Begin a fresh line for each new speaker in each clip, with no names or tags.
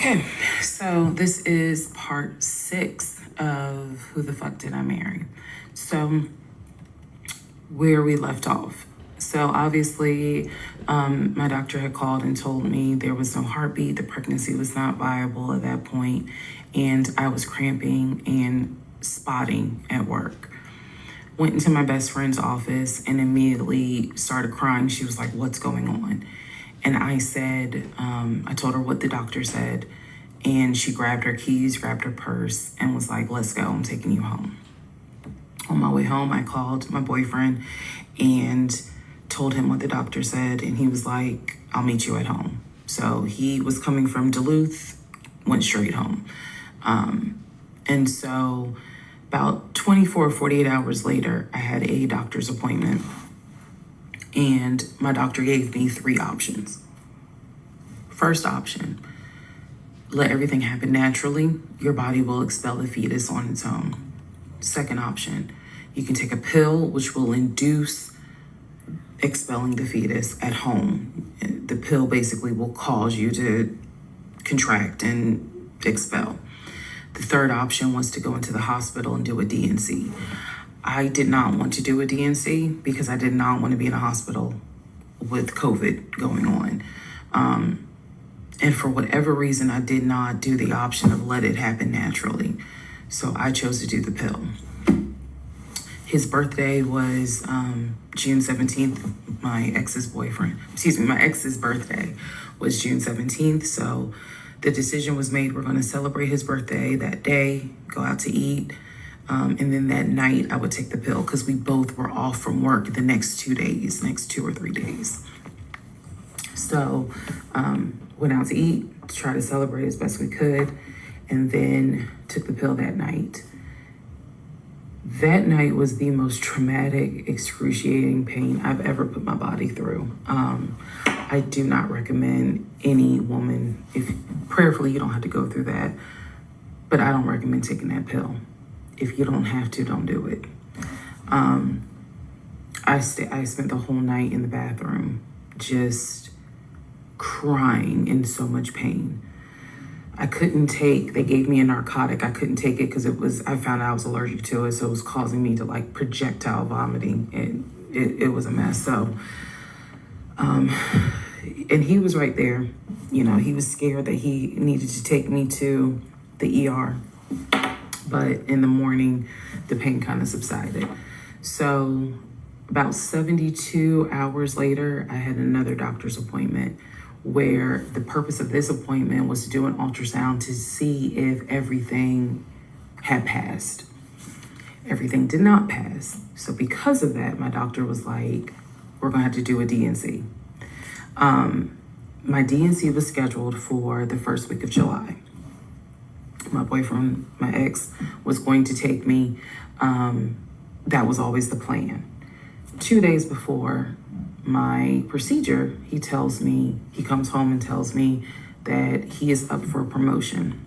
Okay, so this is part 6 of Who the Fuck Did I Marry? So, where we left off. So, obviously, my doctor had called and told me there was no heartbeat, the pregnancy was not viable at that point, and I was cramping and spotting at work. Went into my best friend's office and immediately started crying. She was like, "What's going on?" And I said, I told her what the doctor said. And she grabbed her keys, grabbed her purse, and was like, "Let's go, I'm taking you home." On my way home, I called my boyfriend and told him what the doctor said. And he was like, "I'll meet you at home." So he was coming from Duluth, went straight home. And so about 24, 48 hours later, I had a doctor's appointment. And my doctor gave me 3 options. First option, let everything happen naturally. Your body will expel the fetus on its own. Second option, you can take a pill which will induce expelling the fetus at home. The pill basically will cause you to contract and expel. The third option was to go into the hospital and do a D&C. I did not want to do a D&C because I did not want to be in a hospital with COVID going on. And for whatever reason, I did not do the option of let it happen naturally. So I chose to do the pill. His birthday was June 17th. My ex's birthday was June 17th. So the decision was made, we're going to celebrate his birthday that day, go out to eat. And then that night I would take the pill because we both were off from work the next 2 or 3 days. So went out to eat to try to celebrate as best we could, and then took the pill that night. That night was the most traumatic, excruciating pain I've ever put my body through. I do not recommend any woman, if prayerfully you don't have to go through that, but I don't recommend taking that pill. If you don't have to, don't do it. I spent the whole night in the bathroom just crying in so much pain. They gave me a narcotic. I couldn't take it because I found out I was allergic to it. So it was causing me to like projectile vomiting, and it was a mess. So, and he was right there. You know, he was scared that he needed to take me to the ER. But in the morning, the pain kind of subsided. So about 72 hours later, I had another doctor's appointment where the purpose of this appointment was to do an ultrasound to see if everything had passed. Everything did not pass. So because of that, my doctor was like, we're going to have to do a D&C. My D&C was scheduled for the first week of July. My boyfriend, my ex, was going to take me. That was always the plan. 2 days before my procedure, he comes home and tells me that he is up for a promotion.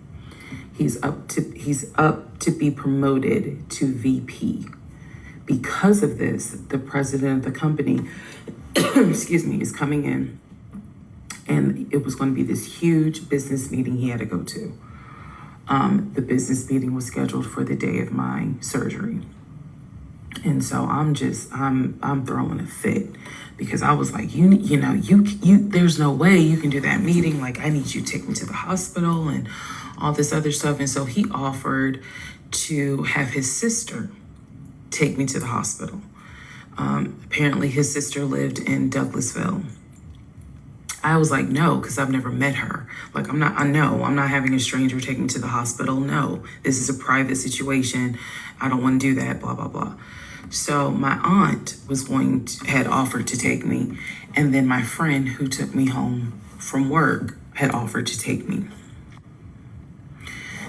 He's up to be promoted to VP. Because of this, the president of the company, is coming in, and it was going to be this huge business meeting he had to go to. The business meeting was scheduled for the day of my surgery. And so I'm throwing a fit because I was like, there's no way you can do that meeting. Like, I need you to take me to the hospital and all this other stuff. And so he offered to have his sister take me to the hospital. Apparently his sister lived in Douglasville. I was like, no, because I've never met her. Like, I'm not having a stranger take me to the hospital. No, this is a private situation. I don't want to do that, blah, blah, blah. So my aunt had offered to take me. And then my friend who took me home from work had offered to take me.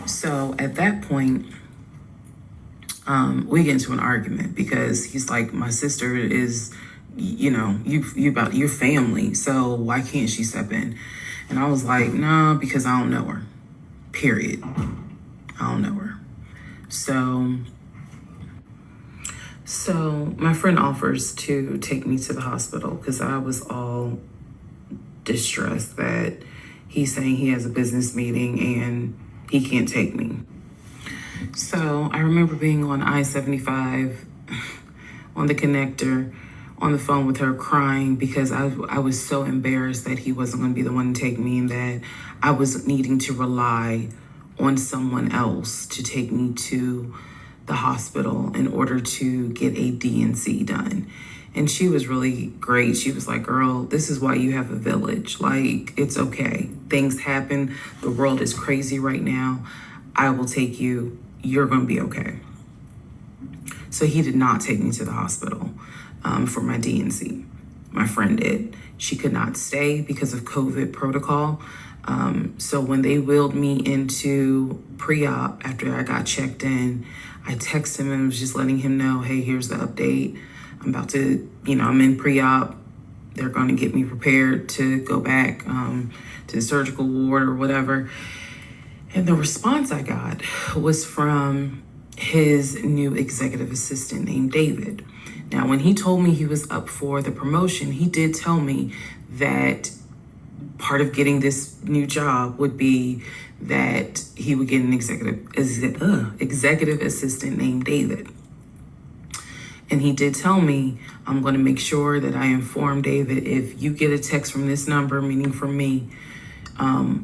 So at that point, we get into an argument because he's like, my sister is, you about your family, so why can't she step in? And I was like, nah, because I don't know her. Period. I don't know her. So my friend offers to take me to the hospital because I was all distressed that he's saying he has a business meeting and he can't take me. So I remember being on I-75 on the connector on the phone with her crying because I was so embarrassed that he wasn't going to be the one to take me and that I was needing to rely on someone else to take me to the hospital in order to get a DNC done. And she was really great. She was like, girl, this is why you have a village. Like, it's okay. Things happen. The world is crazy right now. I will take you. You're going to be okay. So he did not take me to the hospital for my DNC. My friend did. She could not stay because of COVID protocol. So when they wheeled me into pre-op after I got checked in, I texted him and was just letting him know, hey, here's the update. I'm about to, I'm in pre-op. They're going to get me prepared to go back to the surgical ward or whatever. And the response I got was from his new executive assistant named David. Now, when he told me he was up for the promotion, he did tell me that part of getting this new job would be that he would get an executive assistant named David. And he did tell me, I'm going to make sure that I inform David if you get a text from this number, meaning from me,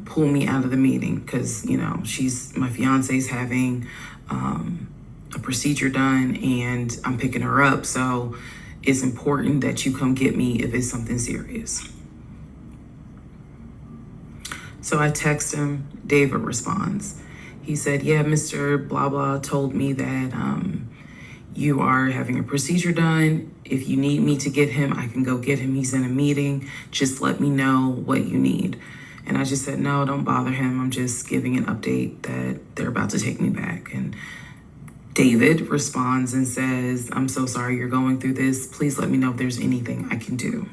pull me out of the meeting because, my fiance's having a procedure done and I'm picking her up. So it's important that you come get me if it's something serious. So I text him, David responds. He said, yeah, Mr. Blah Blah told me that you are having a procedure done. If you need me to get him, I can go get him. He's in a meeting. Just let me know what you need. And I just said, no, don't bother him. I'm just giving an update that they're about to take me back. And David responds and says, I'm so sorry you're going through this. Please let me know if there's anything I can do.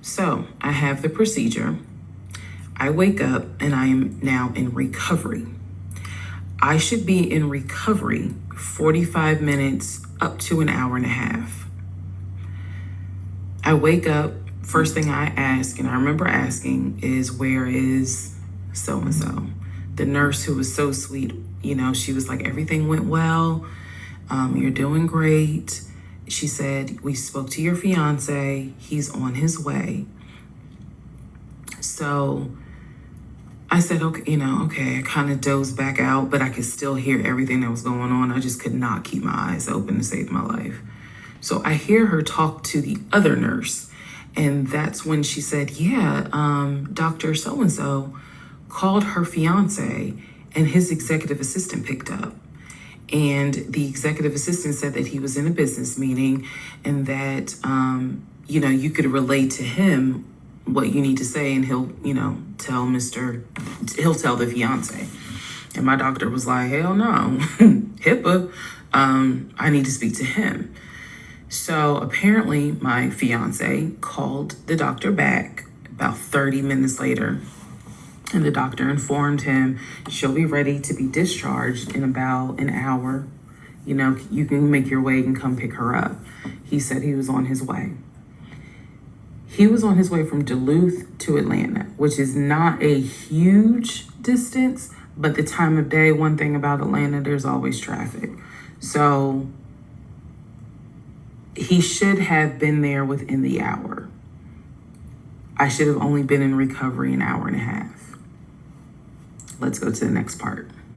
So I have the procedure. I wake up and I am now in recovery. I should be in recovery 45 minutes up to an hour and a half. I wake up, first thing I ask, and I remember asking, is where is so-and-so? The nurse who was so sweet, she was like, everything went well. You're doing great. She said, we spoke to your fiance. He's on his way. So I said, okay, I kind of dozed back out, but I could still hear everything that was going on. I just could not keep my eyes open to save my life. So I hear her talk to the other nurse. And that's when she said, Dr. So-and-so called her fiance and his executive assistant picked up. And the executive assistant said that he was in a business meeting and that, you could relate to him what you need to say and he'll tell the fiance. And my doctor was like, hell no, HIPAA, I need to speak to him. So apparently my fiance called the doctor back about 30 minutes later and the doctor informed him she'll be ready to be discharged in about an hour. You can make your way and come pick her up. He said he was on his way. He was on his way from Duluth to Atlanta, which is not a huge distance, but the time of day, one thing about Atlanta, there's always traffic. So he should have been there within the hour. I should have only been in recovery an hour and a half. Let's go to the next part.